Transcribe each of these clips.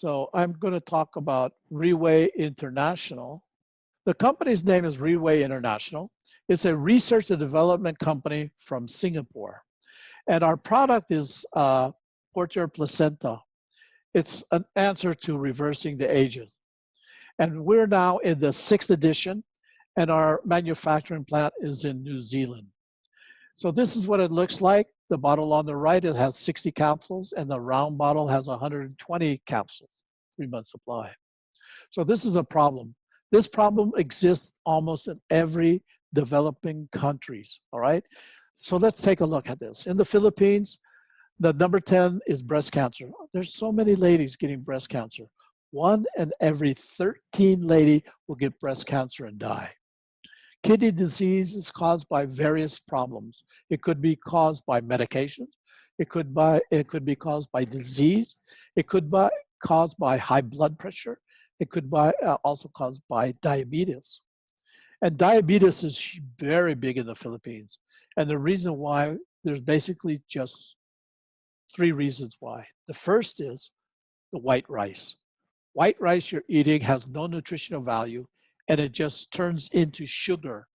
So I'm going to talk about RIWAY International. The company's name is RIWAY International. It's a research and development company from Singapore. And our product is PURTIER placenta. It's an answer to reversing the ages. And we're now in the 6th edition, and our manufacturing plant is in New Zealand. So this is what it looks like. The bottle on the right, it has 60 capsules, and the round bottle has 120 capsules, 3-month supply. So this is a problem. This problem exists almost in every developing countries, all right? So let's take a look at this. In the Philippines, the number 10 is breast cancer. There's so many ladies getting breast cancer. 1 in every 13 lady will get breast cancer and die. Kidney disease is caused by various problems. It could be caused by medications. It could be caused by disease. It could be caused by high blood pressure. It could be also caused by diabetes. And diabetes is very big in the Philippines. And the reason why, there's basically just 3 reasons why. The first is the white rice. White rice you're eating has no nutritional value, and it just turns into sugar.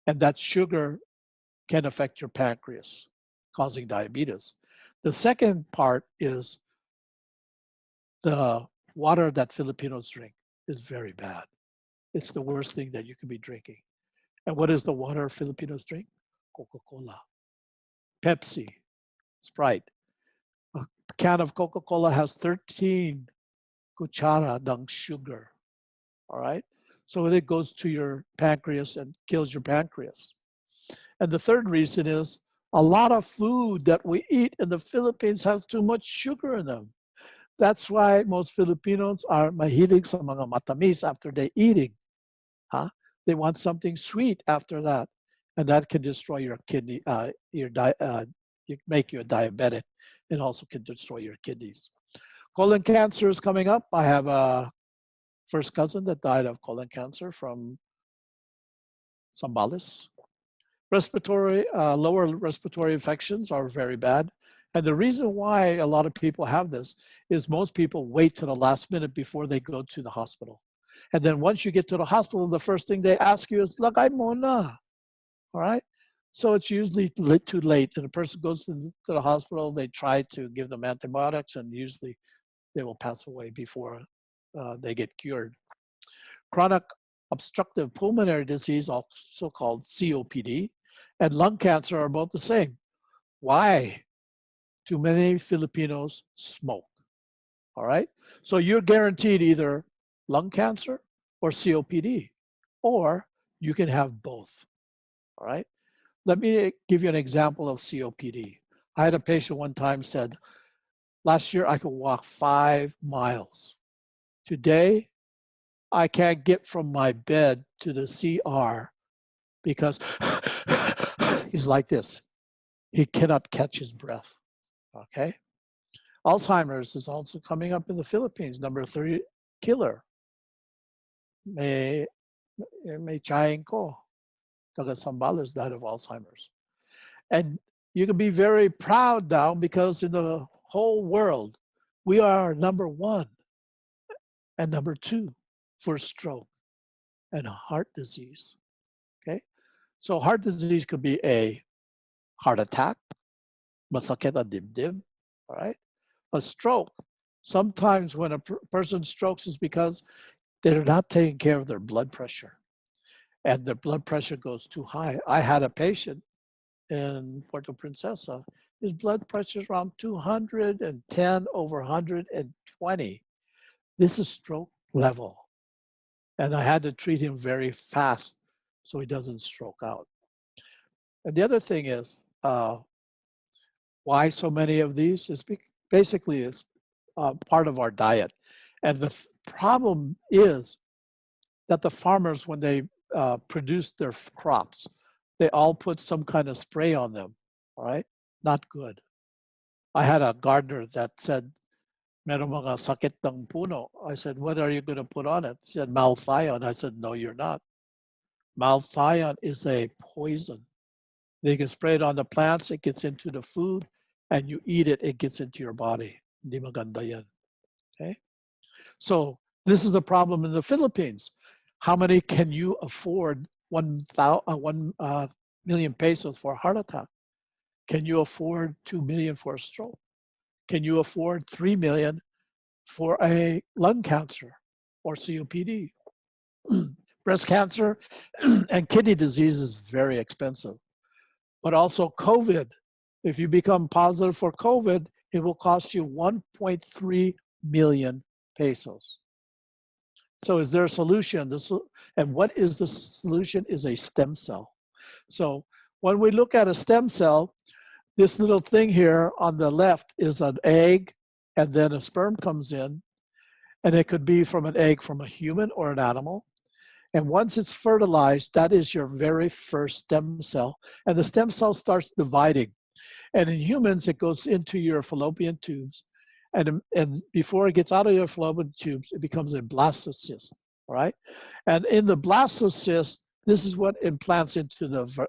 And that sugar can affect your pancreas, causing diabetes. The second part is the water that Filipinos drink is very bad. It's the worst thing that you could be drinking. And what is the water Filipinos drink? Coca-Cola, Pepsi, Sprite. A can of Coca-Cola has 13 cuchara ng sugar, all right? So it goes to your pancreas and kills your pancreas. And the third reason is a lot of food that we eat in the Philippines has too much sugar in them. That's why most Filipinos are mahilig sa mga matamis after they eating. Huh? They want something sweet after that. And that can destroy your kidney, make you a diabetic, and also can destroy your kidneys. Colon cancer is coming up. I have a first cousin that died of colon cancer from Zambales. Lower respiratory infections are very bad. And the reason why a lot of people have this is most people wait to the last minute before they go to the hospital. And then once you get to the hospital, the first thing they ask you is, lagay mo na, all right? So it's usually too late. And the person goes to the hospital, they try to give them antibiotics, and usually they will pass away before they get cured. Chronic obstructive pulmonary disease, also called COPD, and lung cancer are both the same. Why? Too many Filipinos smoke, all right? So you're guaranteed either lung cancer or COPD, or you can have both, all right? Let me give you an example of COPD. I had a patient one time said, last year I could walk 5 miles. Today, I can't get from my bed to the CR because he's like this. He cannot catch his breath, okay? Alzheimer's is also coming up in the Philippines, number 3 killer. May chaing ko, taga Zambales died of Alzheimer's. And you can be very proud now because in the whole world, we are number 1 and number 2 for stroke and heart disease, okay? So heart disease could be a heart attack, masakit ang dibdib, all right? A stroke, sometimes when a person strokes is because they're not taking care of their blood pressure and their blood pressure goes too high. I had a patient in Puerto Princesa, his blood pressure is around 210 over 120. This is stroke level. And I had to treat him very fast so he doesn't stroke out. And the other thing is, why so many of these is basically it's part of our diet. And the problem is that the farmers, when they produce their crops, they all put some kind of spray on them, all right? Not good. I had a gardener that said, meron mga sakit ng puno. I said, what are you going to put on it? He said, malthion. I said, no, you're not. Malthion is a poison. They can spray it on the plants, it gets into the food, and you eat it, it gets into your body. Hindi maganda yan. Okay? So this is a problem in the Philippines. How many can you afford 1 million pesos for a heart attack? Can you afford 2 million for a stroke? Can you afford 3 million for a lung cancer or COPD? Breast cancer and kidney disease is very expensive. But also COVID. If you become positive for COVID, it will cost you 1.3 million pesos. So is there a solution? And what is the solution is a stem cell. So when we look at a stem cell, this little thing here on the left is an egg, and then a sperm comes in, and it could be from an egg from a human or an animal. And once it's fertilized, that is your very first stem cell. And the stem cell starts dividing. And in humans, it goes into your fallopian tubes. And before it gets out of your fallopian tubes, it becomes a blastocyst, all right? And in the blastocyst, this is what implants into the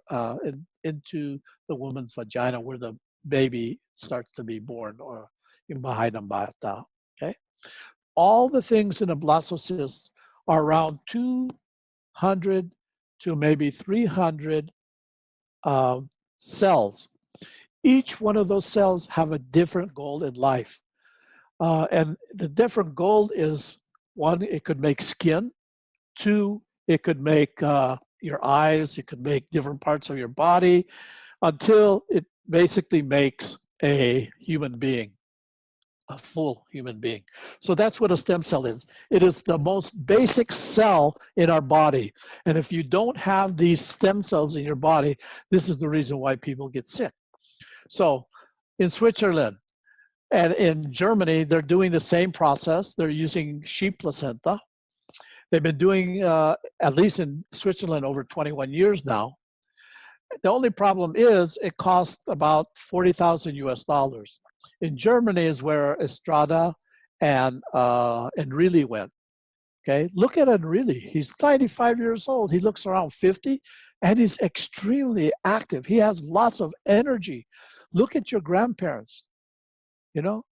woman's vagina where the baby starts to be born, or yung bahay ng bata, okay? All the things in a blastocyst are around 200 to maybe 300 cells. Each one of those cells have a different goal in life. And the different goal is, one, it could make skin. Two, it could make your eyes. It could make different parts of your body until it basically makes a human being, a full human being. So that's what a stem cell is. It is the most basic cell in our body. And if you don't have these stem cells in your body, this is the reason why people get sick. So in Switzerland and in Germany, they're doing the same process. They're using sheep placenta. They've been doing, at least in Switzerland, over 21 years now. The only problem is it costs about 40,000 US dollars. In Germany is where Estrada and Enrile went. Okay, look at Enrile. He's 95 years old. He looks around 50, and he's extremely active. He has lots of energy. Look at your grandparents, you know,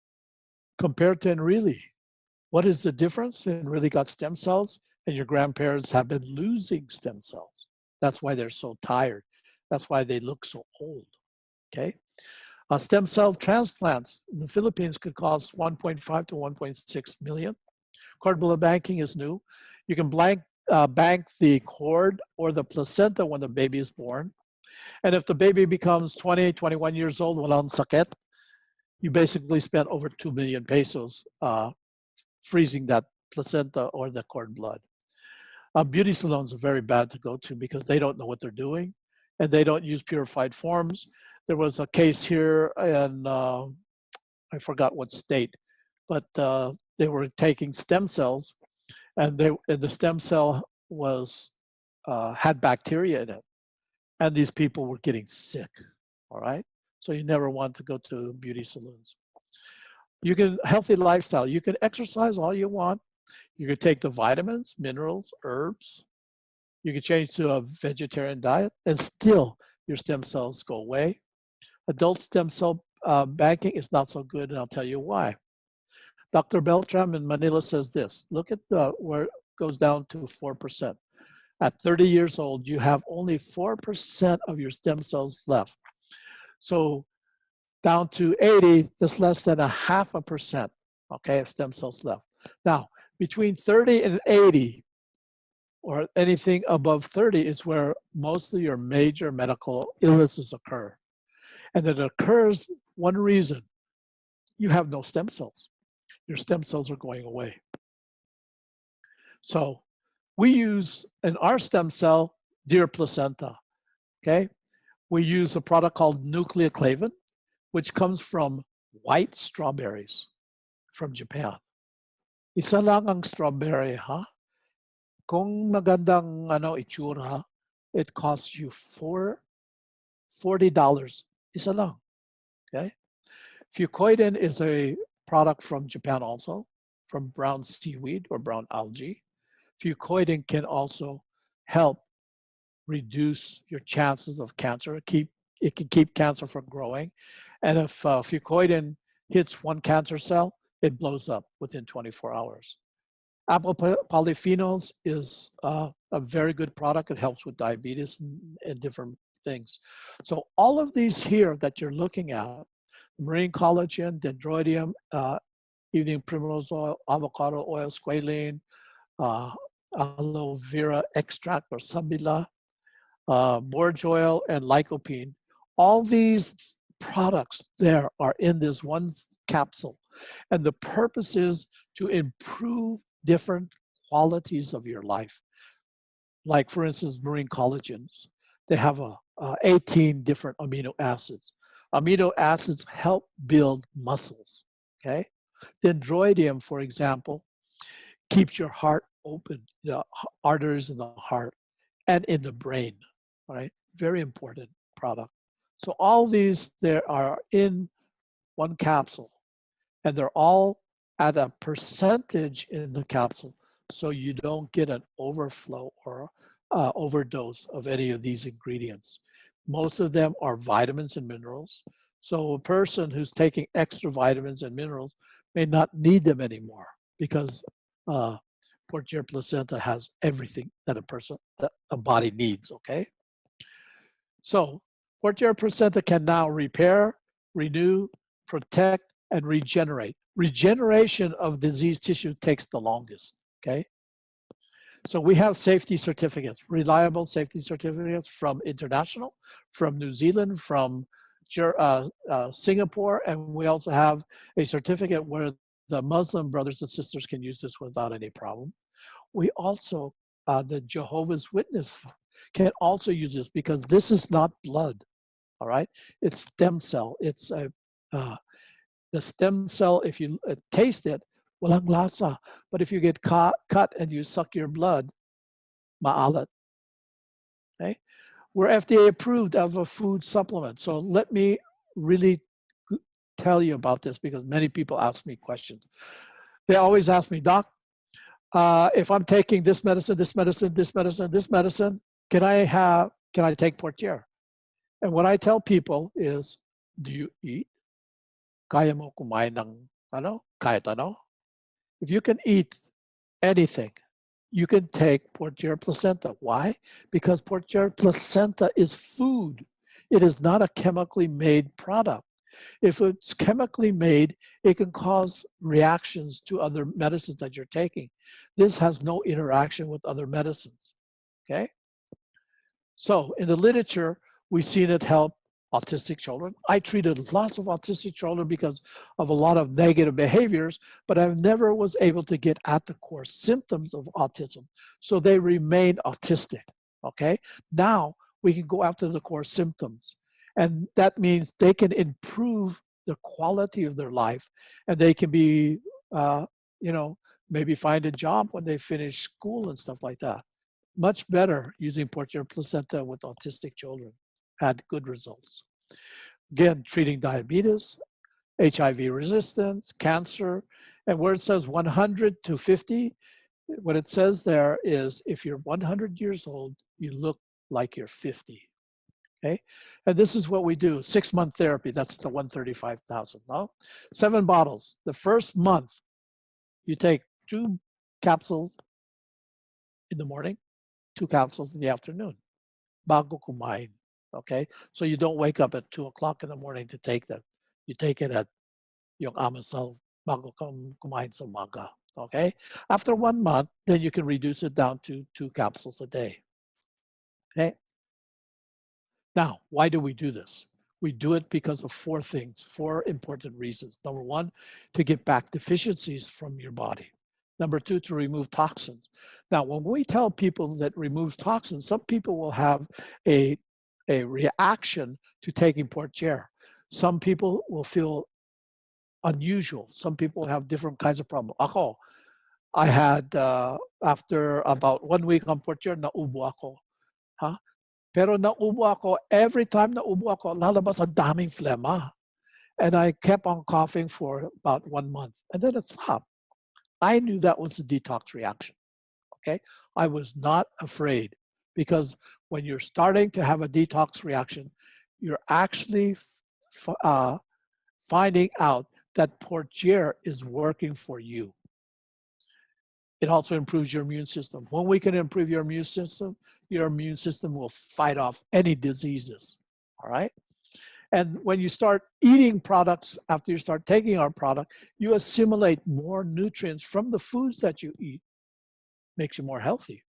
compared to Enrile. What is the difference? Enrile got stem cells, and your grandparents have been losing stem cells. That's why they're so tired. That's why they look so old, okay? Stem cell transplants in the Philippines could cost 1.5 to 1.6 million. Cord blood banking is new. You can bank the cord or the placenta when the baby is born. And if the baby becomes 20, 21 years old, walang sakit, you basically spent over 2 million pesos freezing that placenta or the cord blood. Beauty salons are very bad to go to because they don't know what they're doing, and they don't use purified forms. There was a case here in, I forgot what state, but they were taking stem cells, and the stem cell was had bacteria in it, and these people were getting sick. All right, so you never want to go to beauty salons. You can healthy lifestyle. You can exercise all you want. You can take the vitamins, minerals, herbs. You can change to a vegetarian diet, and still your stem cells go away. Adult stem cell banking is not so good, and I'll tell you why. Dr. Beltram in Manila says this. Look at where it goes down to 4%. At 30 years old, you have only 4% of your stem cells left. So down to 80, there's less than 0.5%, okay, of stem cells left. Now, between 30 and 80, or anything above 30, is where most of your major medical illnesses occur. And it occurs one reason: you have no stem cells. Your stem cells are going away. So we use in our stem cell deer placenta, okay? We use a product called nucleoclavin, which comes from white strawberries from Japan. Isa lang ang strawberry, ha? Kung magandang itsura, it costs you $40. Isa lang, okay? Fucoidan is a product from Japan also, from brown seaweed or brown algae. Fucoidan can also help reduce your chances of cancer. It can keep cancer from growing. And if fucoidan hits one cancer cell, it blows up within 24 hours. Apple polyphenols is a very good product. It helps with diabetes and different things. So all of these here that you're looking at, marine collagen, dendroidium, evening primrose oil, avocado oil, squalene, uh, aloe vera extract or sabila, borage oil, and lycopene. All these products there are in this one capsule. And the purpose is to improve different qualities of your life. Like, for instance, marine collagens. They have 18 different amino acids. Amino acids help build muscles, okay? Dendroidium, for example, keeps your heart open, the arteries in the heart and in the brain, all right? Very important product. So all these there are in one capsule, and they're all at a percentage in the capsule, so you don't get an overflow or overdose of any of these ingredients. Most of them are vitamins and minerals. So a person who's taking extra vitamins and minerals may not need them anymore because Portier placenta has everything that a body needs, okay? So Portier placenta can now repair, renew, protect, and regenerate. Regeneration of diseased tissue takes the longest, okay? So we have safety certificates, reliable safety certificates from international, from New Zealand, from Singapore, and we also have a certificate where the Muslim brothers and sisters can use this without any problem. We also, the Jehovah's Witness can also use this because this is not blood, all right? It's stem cell. It's the stem cell, if you taste it, walang lasa. But if you get cut and you suck your blood, maalat, okay? We're FDA approved of a food supplement. So let me really tell you about this because many people ask me questions. They always ask me, Doc, if I'm taking this medicine, this medicine, this medicine, this medicine, can I take Portier? And what I tell people is, do you eat? Kaya mo kumain ng kahit ano? If you can eat anything, you can take Portier placenta. Why? Because Portier placenta is food. It is not a chemically made product. If it's chemically made, it can cause reactions to other medicines that you're taking. This has no interaction with other medicines, okay? So in the literature, we've seen it help autistic children. I treated lots of autistic children because of a lot of negative behaviors, but I never was able to get at the core symptoms of autism. So they remain autistic, okay? Now we can go after the core symptoms. And that means they can improve the quality of their life and they can be, maybe find a job when they finish school and stuff like that. Much better using Portier placenta with autistic children. Had good results. Again, treating diabetes, HIV resistance, cancer, and where it says 100 to 50, what it says there is if you're 100 years old, you look like you're 50. Okay, and this is what we do: 6-month therapy. That's the 135,000. No, 7 bottles. The first month, you take 2 capsules in the morning, 2 capsules in the afternoon. Bago kumain. Okay, so you don't wake up at 2 o'clock in the morning to take them. You take it at yung amasal bago kumain sa umaga. Okay, after 1 month, then you can reduce it down to 2 capsules a day. Okay. Now, why do we do this? We do it because of 4 things, 4 important reasons. Number 1, to get back deficiencies from your body. Number 2, to remove toxins. Now, when we tell people that removes toxins, some people will have a reaction to taking Portier. Some people will feel unusual. Some people have different kinds of problems. Ako, I had, after about 1 week on Portier, naubo ako. Huh? Pero naubo ako, every time naubo ako, lalabas ang daming phlegma. And I kept on coughing for about 1 month. And then it stopped. I knew that was a detox reaction. Okay? I was not afraid because when you're starting to have a detox reaction, you're actually finding out that Portier is working for you. It also improves your immune system. When we can improve your immune system will fight off any diseases, all right? And when you start eating products, after you start taking our product, you assimilate more nutrients from the foods that you eat. Makes you more healthy.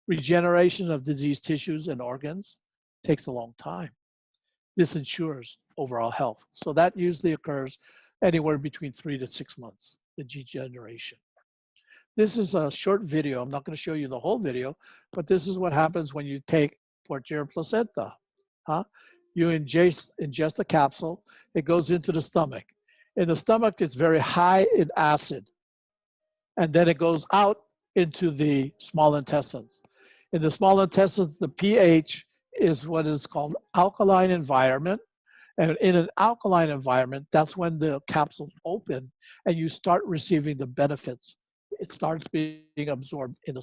Regeneration of diseased tissues and organs takes a long time. This ensures overall health. So that usually occurs anywhere between 3 to 6 months, the regeneration. This is a short video. I'm not going to show you the whole video, but this is what happens when you take PLACENTA placenta. You ingest a capsule. It goes into the stomach. In the stomach, it's very high in acid. And then it goes out into the small intestines. In the small intestines, the pH is what is called alkaline environment. And in an alkaline environment, that's when the capsules open and you start receiving the benefits. It starts being absorbed in the